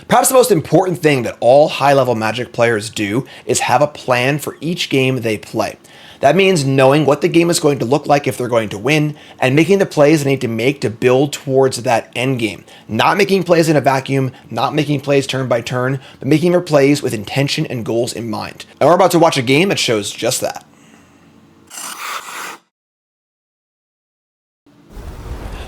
Perhaps the most important thing that all high-level Magic players do is have a plan for each game they play. That means knowing what the game is going to look like if they're going to win, and making the plays they need to make to build towards that end game. Not making plays in a vacuum, not making plays turn by turn, but making their plays with intention and goals in mind. And we're about to watch a game that shows just that.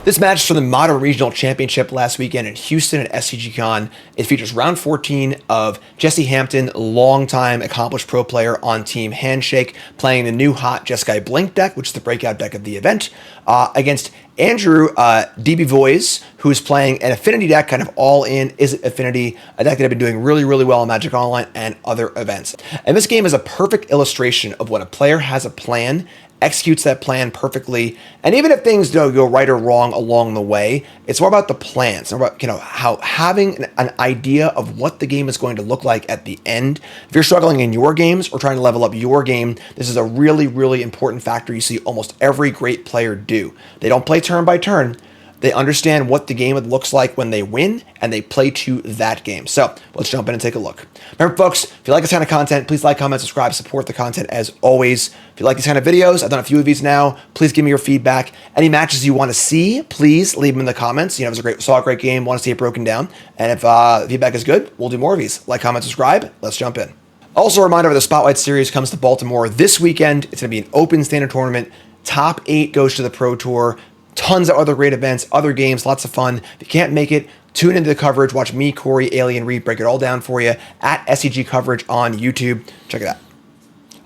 This match is from the Modern Regional Championship last weekend in Houston at SCGCon. It features round 14 of Jesse Hampton, longtime accomplished pro player on Team Handshake, playing the new hot Jeskai Blink deck, which is the breakout deck of the event, against Andrew DB Voice, who's playing an Affinity deck, kind of all in Izzet Affinity, a deck that had been doing really, really well in Magic Online and other events. And this game is a perfect illustration of when a player has a plan, executes that plan perfectly, and even if things don't go right or wrong along the way, it's more about the plans, more about how having an idea of what the game is going to look like at the end. If you're struggling in your games or trying to level up your game, this is a really, really important factor you see almost every great player do. They don't play turn by turn. They understand what the game looks like when they win, and they play to that game. So let's jump in and take a look. Remember, folks, if you like this kind of content, please like, comment, subscribe, support the content as always. If you like these kind of videos, I've done a few of these now. Please give me your feedback. Any matches you want to see, please leave them in the comments. If it was saw a great game, want to see it broken down. And if feedback is good, we'll do more of these. Like, comment, subscribe. Let's jump in. Also, a reminder, the Spotlight Series comes to Baltimore this weekend. It's going to be an open standard tournament. Top 8 goes to the Pro Tour. Tons of other great events, other games, lots of fun. If you can't make it, tune into the coverage. Watch me, Corey, Alien, Reed break it all down for you at SCG Coverage on YouTube. Check it out.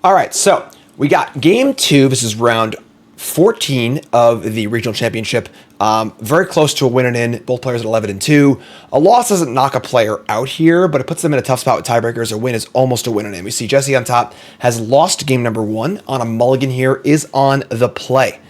All right, so we got Game 2. This is round 14 of the Regional Championship. Very close to a win and in. Both players at 11-2. A loss doesn't knock a player out here, but it puts them in a tough spot with tiebreakers. A win is almost a win and in. We see Jesse on top, has lost game number 1 on a mulligan here, is on the play.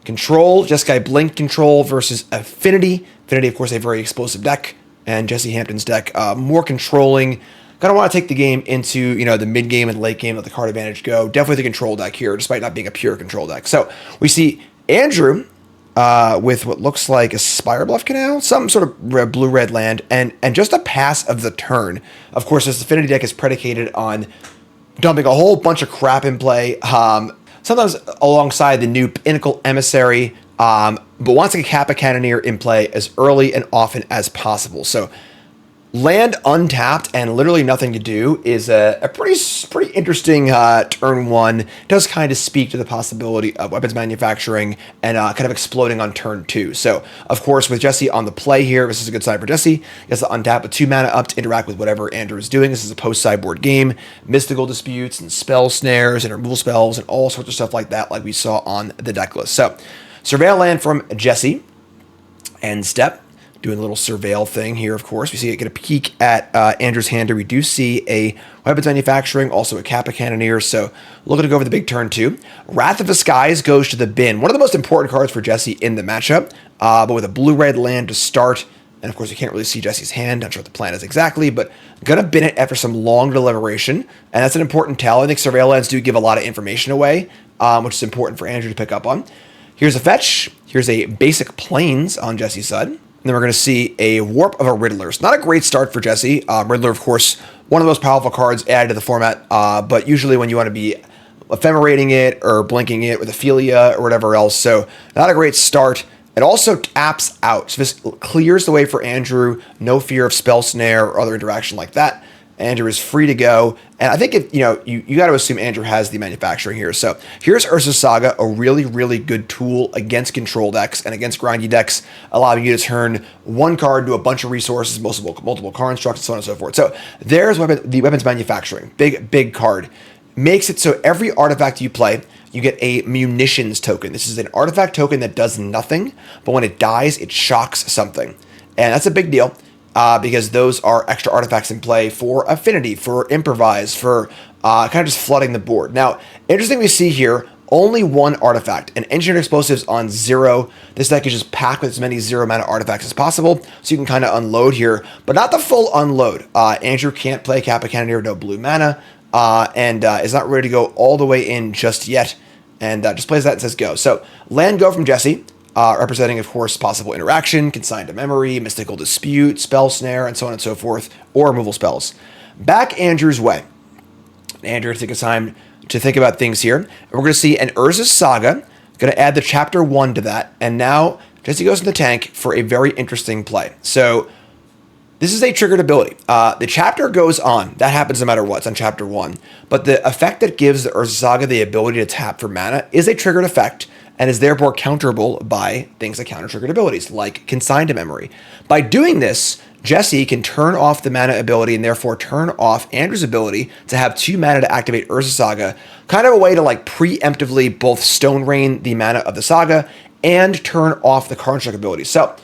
Control, Jeskai Blink control versus Affinity. Affinity, of course, a very explosive deck, and Jesse Hampton's deck more controlling. Kind of want to take the game into the mid game and late game, let the card advantage go. Definitely the control deck here, despite not being a pure control deck. So we see Andrew with what looks like a Spirebluff Canal, some sort of blue-red land, and just a pass of the turn. Of course, this Affinity deck is predicated on dumping a whole bunch of crap in play. Sometimes alongside the new Pinnacle Emissary, but wants to get Kappa Cannoneer in play as early and often as possible. So land untapped and literally nothing to do is a pretty interesting turn 1. It does kind of speak to the possibility of weapons manufacturing and kind of exploding on turn 2. So, of course, with Jesse on the play here, this is a good sign for Jesse. He has to untap with 2 mana up to interact with whatever Andrew is doing. This is a post-sideboard game. Mystical disputes and spell snares and removal spells and all sorts of stuff like that, like we saw on the deck list. So, Surveil land from Jesse. End step. Doing a little surveil thing here, of course. We see it get a peek at Andrew's hand here. We do see a weapons manufacturing, also a Kappa Cannoneer, so looking to go over the big turn 2. Wrath of the Skies goes to the bin. One of the most important cards for Jesse in the matchup, but with a blue-red land to start. And, of course, you can't really see Jesse's hand. Not sure what the plan is exactly, but going to bin it after some long deliberation, and that's an important tell. I think surveil lands do give a lot of information away, which is important for Andrew to pick up on. Here's a fetch. Here's a basic Plains on Jesse's side. And then we're going to see a Warp of a Riddler. It's not a great start for Jesse. Riddler, of course, one of the most powerful cards added to the format, but usually when you want to be ephemerating it or blinking it with Ophelia or whatever else, so not a great start. It also taps out, so this clears the way for Andrew. No fear of spell snare or other interaction like that. Andrew is free to go, and I think if you got to assume Andrew has the manufacturing here. So here's Urza's Saga, a really, really good tool against control decks and against grindy decks, allowing you to turn one card to a bunch of resources, multiple card instructions, so on and so forth. So there's the weapons manufacturing, big card. Makes it so every artifact you play, you get a munitions token. This is an artifact token that does nothing, but when it dies, it shocks something, and that's a big deal. Because those are extra artifacts in play for Affinity, for Improvise, for kind of just flooding the board. Now, interesting we see here, only one artifact, and Engineered Explosives on 0. This deck is just packed with as many 0 mana artifacts as possible, so you can kind of unload here, but not the full unload. Andrew can't play Kappa Cannoneer, no blue mana, and is not ready to go all the way in just yet, and just plays that and says go. So, land go from Jesse. representing, of course, possible interaction, consigned to memory, mystical dispute, spell snare, and so on and so forth, or removal spells. Back Andrew's way. Andrew, take a time to think about things here. And we're going to see an Urza's Saga. Going to add the chapter 1 to that. And now Jesse goes in the tank for a very interesting play. So this is a triggered ability. The chapter goes on. That happens no matter what. It's on chapter 1. But the effect that gives the Urza's Saga the ability to tap for mana is a triggered effect and is therefore counterable by things that counter triggered abilities, like Consigned to Memory. By doing this, Jesse can turn off the mana ability and therefore turn off Andrew's ability to have 2 mana to activate Urza's Saga, kind of a way to like preemptively both Stone Rain the mana of the Saga and turn off the Construct ability. So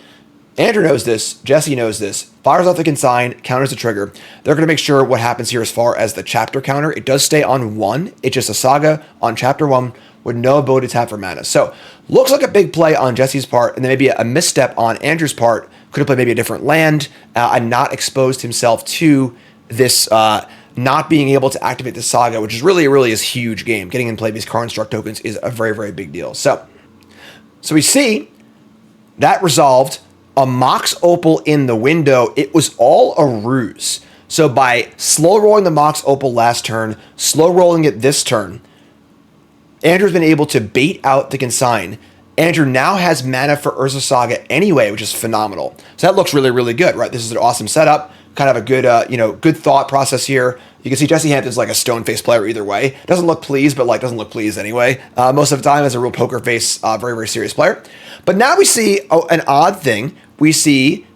Andrew knows this, Jesse knows this, fires off the Consign, counters the trigger. They're going to make sure what happens here as far as the chapter counter. It does stay on 1. It's just a Saga on chapter 1 with no ability to tap for mana. So looks like a big play on Jesse's part, and then maybe a misstep on Andrew's part. Could have played maybe a different land and not exposed himself to this not being able to activate the Saga, which is really his huge game. Getting in play these Construct tokens is a very big deal. So we see that resolved. A Mox Opal in the window. It was all a ruse. So by slow rolling the Mox Opal last turn, slow rolling it this turn, Andrew's been able to bait out the Consign. Andrew now has mana for Urza's Saga anyway, which is phenomenal. So that looks really good, right? This is an awesome setup. Kind of a good, good thought process here. You can see Jesse Hampton's like a stone-faced player either way. Doesn't look pleased, but doesn't look pleased anyway. Most of the time, as a real poker face, very serious player. But now we see an odd thing. We see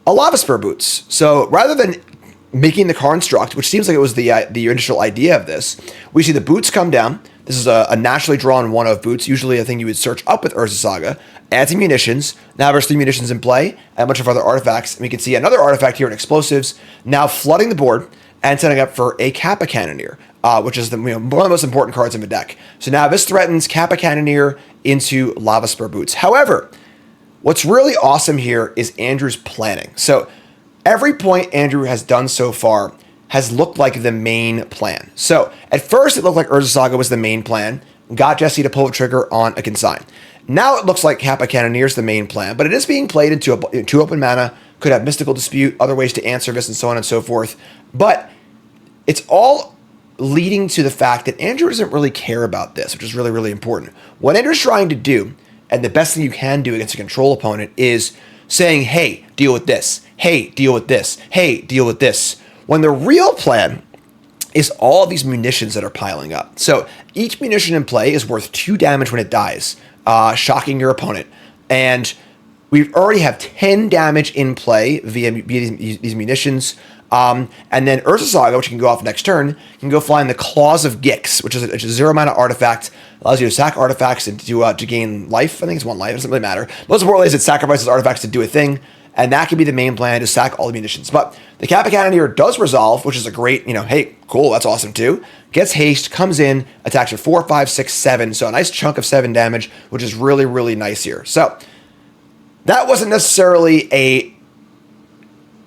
a Lava Spur Boots. So rather than making the Construct, which seems like it was the initial idea of this, we see the Boots come down. This is a naturally drawn 1 of Boots. Usually a thing you would search up with Urza's Saga. Add some munitions. Now there's 3 munitions in play, and a bunch of other artifacts. And we can see another artifact here in Explosives, now flooding the board and setting up for a Kappa Cannoneer, which is one of the most important cards in the deck. So now this threatens Kappa Cannoneer into Lava Spur Boots. However, what's really awesome here is Andrew's planning. So every point Andrew has done so far has looked like the main plan. So at first it looked like Urza's Saga was the main plan, got Jesse to pull the trigger on a Consign. Now it looks like Kappa Cannoneer is the main plan, but it is being played into 2 open mana, could have Mystical Dispute, other ways to answer this, and so on and so forth. But it's all leading to the fact that Andrew doesn't really care about this, which is really important. What Andrew's trying to do, and the best thing you can do against a control opponent, is saying, hey, deal with this. Hey, deal with this. Hey, deal with this. When the real plan is all of these munitions that are piling up. So each munition in play is worth 2 damage when it dies, shocking your opponent. And we already have 10 damage in play via these munitions. And then Urza's Saga, which can go off next turn, can go fly in the Claws of Gix, which is a 0 mana artifact. Allows you to sack artifacts and to gain life. I think it's 1 life. It doesn't really matter. Most importantly is it sacrifices artifacts to do a thing. And that can be the main plan, to sack all the munitions. But the Kappa Cannoneer does resolve, which is a great, hey, cool, that's awesome too. Gets haste, comes in, attacks for 4, 5, 6, 7. So a nice chunk of 7 damage, which is really nice here. So that wasn't necessarily a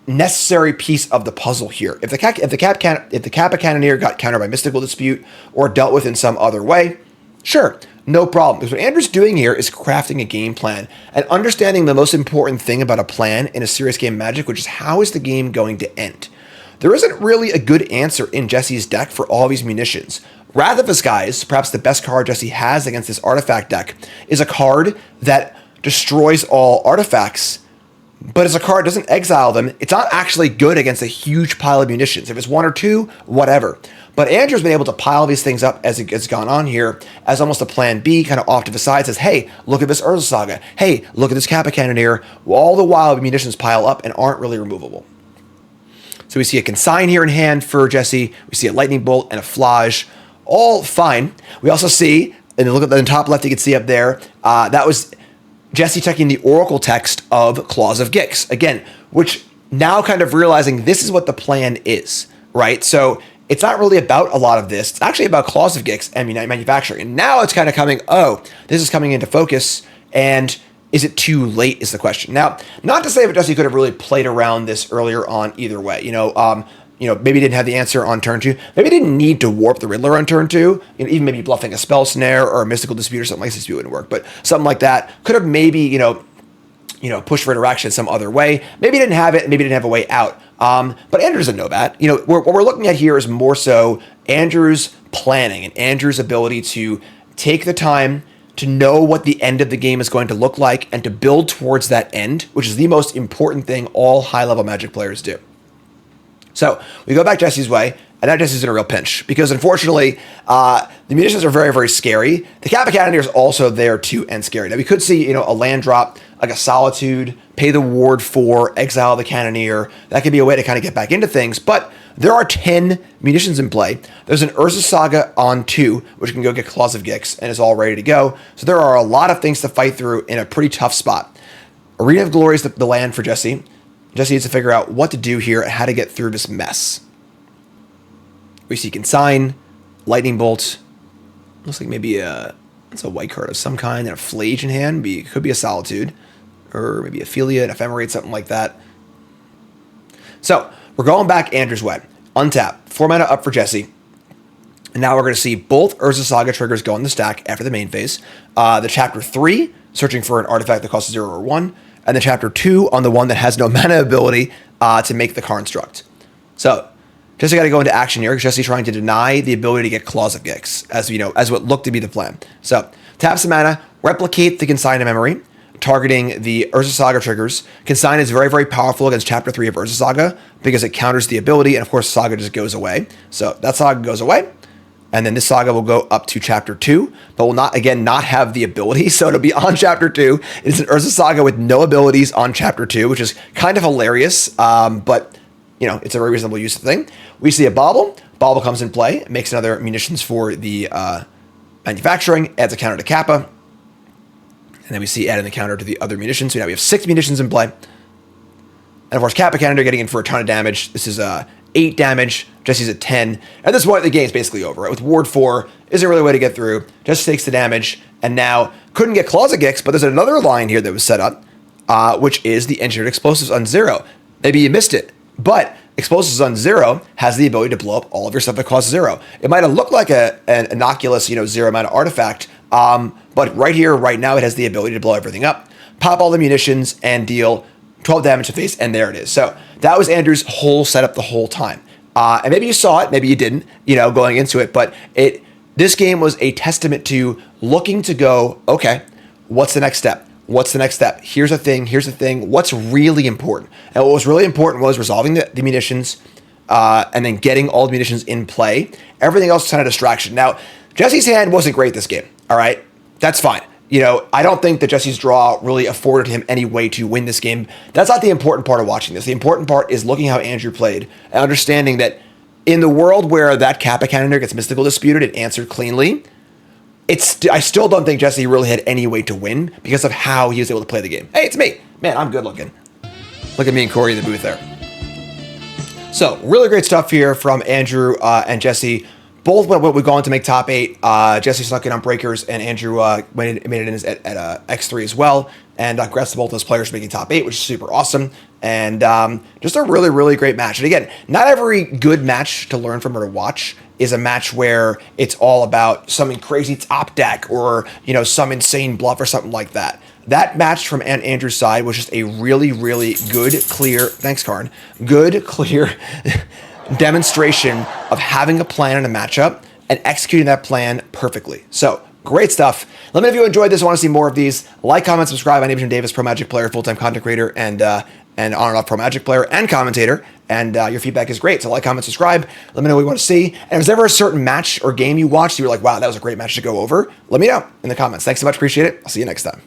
necessary piece of the puzzle here. If the Kappa Cannoneer got countered by Mystical Dispute or dealt with in some other way, sure, no problem. Because what Andrew's doing here is crafting a game plan and understanding the most important thing about a plan in a serious game of Magic, which is how is the game going to end. There isn't really a good answer in Jesse's deck for all these munitions. Wrath of Disguise, perhaps the best card Jesse has against this artifact deck, is a card that destroys all artifacts, but as a card doesn't exile them. It's not actually good against a huge pile of munitions. If it's 1 or 2, whatever. But Andrew's been able to pile these things up as it's gone on here as almost a plan B, kind of off to the side, says, hey, look at this Urza's Saga. Hey, look at this Kappa Cannoneer. All the while, the munitions pile up and aren't really removable. So we see a Consign here in hand for Jesse. We see a Lightning Bolt and a Flage. All fine. We also see, and look at the top left, you can see up there, that was Jesse checking the Oracle text of Claws of Gix. Again, which now kind of realizing this is what the plan is, right? So it's not really about a lot of this. It's actually about Claws of Gix and manufacturing. And now it's kind of coming, this is coming into focus. And is it too late is the question. Now, not to say that Jesse could have really played around this earlier on either way. maybe didn't have the answer on turn 2. Maybe didn't need to warp the Riddler on turn 2. Even maybe bluffing a Spell Snare or a Mystical Dispute or something like this wouldn't work. But something like that could have maybe, pushed for interaction some other way. Maybe didn't have it. Maybe didn't have a way out. But Andrew doesn't know that. What we're looking at here is more so Andrew's planning and Andrew's ability to take the time to know what the end of the game is going to look like and to build towards that end, which is the most important thing all high-level Magic players do. So we go back Jesse's way, and now Jesse's in a real pinch because, unfortunately, the munitions are very, very scary. The Kappa Cannoneer is also there too and scary. Now we could see, a land drop like a Solitude, pay the ward for, exile the Cannoneer. That could be a way to kind of get back into things, but there are 10 munitions in play. There's an Urza Saga on 2, which can go get Claws of Gix and is all ready to go. So there are a lot of things to fight through in a pretty tough spot. Arena of Glory is the land for Jesse. Jesse needs to figure out what to do here and how to get through this mess. We see Consign, Lightning Bolt. Looks like maybe it's a white card of some kind and a Flage in hand. Could be a Solitude. Or maybe Ophelia, an Ephemerate, something like that. So we're going back Andrew's way. Untap. 4 mana up for Jesse. And now we're going to see both Urza Saga triggers go in the stack after the main phase. The Chapter 3, searching for an artifact that costs 0 or 1. And the Chapter 2 on the one that has no mana ability to make the construct. So Jesse got to go into action here because Jesse's trying to deny the ability to get Claws of Gix, as what looked to be the plan. So tap some mana, replicate the Consign to memory, targeting the Urza Saga triggers. Consign is very, very powerful against Chapter 3 of Urza Saga because it counters the ability, and of course Saga just goes away. So that Saga goes away, and then this Saga will go up to Chapter 2, but will not have the ability, so it'll be on Chapter 2. It's an Urza Saga with no abilities on Chapter 2, which is kind of hilarious, but it's a very reasonable use of the thing. We see a Bauble. Bauble comes in play, makes another munitions for the manufacturing, adds a counter to Kappa. And then we see adding the counter to the other munitions. So now we have 6 munitions in play. And of course, Kappa Cannoneer getting in for a ton of damage. This is 8 damage. Jesse's at 10. At this point, the game's basically over. Right? With Ward 4, isn't really a way to get through. Jesse takes the damage. And now couldn't get Claws of Gix, but there's another line here that was set up, which is the Engineered Explosives on 0. Maybe you missed it, but Explosives on 0 has the ability to blow up all of your stuff that costs 0. It might have looked like an innocuous, 0 mana artifact, but right here, right now, it has the ability to blow everything up, pop all the munitions, and deal 12 damage to face, and there it is. So that was Andrew's whole setup the whole time. And maybe you saw it, maybe you didn't, going into it, but this game was a testament to looking to go, okay, what's the next step? What's the next step? Here's the thing. What's really important? And what was really important was resolving the munitions and then getting all the munitions in play. Everything else is kind of distraction. Now, Jesse's hand wasn't great this game, all right? That's fine. I don't think that Jesse's draw really afforded him any way to win this game. That's not the important part of watching this. The important part is looking how Andrew played and understanding that in the world where that Kappa Cannoneer gets Mystical Disputed and answered cleanly, I still don't think Jesse really had any way to win because of how he was able to play the game. Hey, it's me. Man, I'm good looking. Look at me and Corey in the booth there. So, really great stuff here from Andrew and Jesse. Both would go on to make top 8. Jesse snuck in on Breakers, and Andrew made it in at X3 as well. And congrats to both those players for making top 8, which is super awesome. And just a really, really great match. And again, not every good match to learn from or to watch is a match where it's all about something crazy top deck or, some insane bluff or something like that. That match from Andrew's side was just a really, really good, clear, thanks, Karn, good, clear demonstration of having a plan in a matchup and executing that plan perfectly. So, great stuff. Let me know if you enjoyed this and want to see more of these. Like, comment, subscribe. My name is Jim Davis, pro Magic player, full-time content creator, and on and off pro Magic player and commentator. And your feedback is great. So like, comment, subscribe. Let me know what you want to see. And if there's ever a certain match or game you watched, you were like, wow, that was a great match to go over, let me know in the comments. Thanks so much. Appreciate it. I'll see you next time.